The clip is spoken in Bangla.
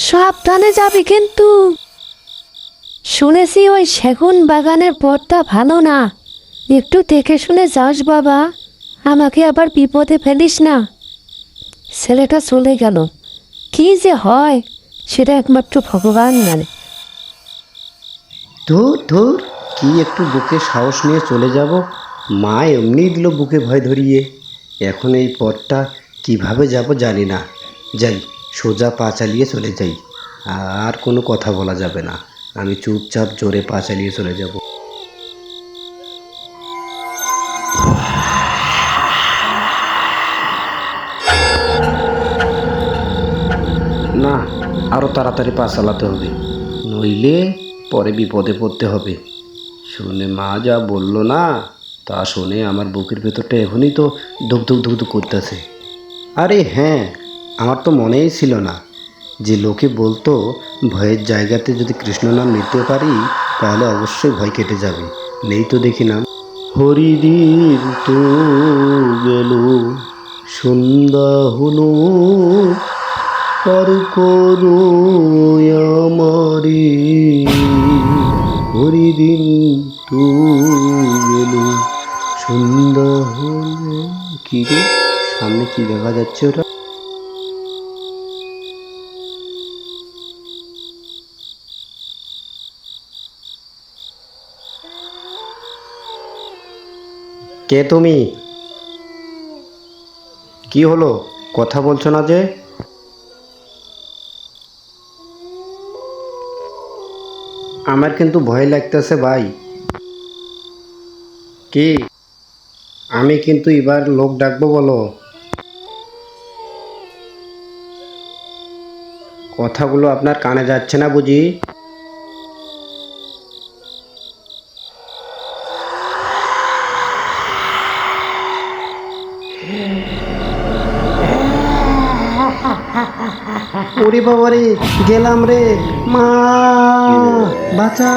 সাবধানে যাবি কিন্তু। শুনেছি ওই সেগুন বাগানের পথটা ভালো না, একটু দেখে শুনে যাস বাবা, আমাকে আবার বিপদে ফেলিস না। ছেলেটা চলে গেল, কি যে হয় সেটা একমাত্র ভগবান জানে। ধুর ধুর, কি একটু বুকে সাহস নিয়ে চলে যাব, মা এমনি দিল বুকে ভয় ধরিয়ে। এখন এই পথটা কিভাবে যাব জানি না। যাই, সোজা পা চালিয়ে চলে যাই, আর কোনো কথা বলা যাবে না। আমি চুপচাপ জোরে পা চালিয়ে চলে যাব। না, আরও তাড়াতাড়ি পা চালাতে হবে, নইলে পরে বিপদে পড়তে হবে। শুনে মা যা বলল না, তা শুনে আমার বুকের ভেতরটা এখনই তো ধুক ধুক ধুক ধুক করতেছে। আরে হ্যাঁ, আমার তো মনেই ছিল না যে লোকে বলতো ভয়ের জায়গাতে যদি কৃষ্ণ নাম নিতে পারি তাহলে অবশ্যই ভয় কেটে যাবে। নেই তো দেখি নাম। হরিদিন তো গেল, সন্ধ্যা হলো, পার করো আমারে। হরিদিন তো গেল, সন্ধ্যা হলো। কি রে, সামনে কি দেখা যাচ্ছে ওটা? কে তুমি? কি হলো, কথা বলছো না যে? আমার কিন্তু ভয় লাগতেছে ভাই। কি? আমি কিন্তু এবার লোক ডাকবো, বলো। কথাগুলো আপনার কানে যাচ্ছে না বুঝি? ওরে বাবা রে, গেলাম রে, মা বাঁচা।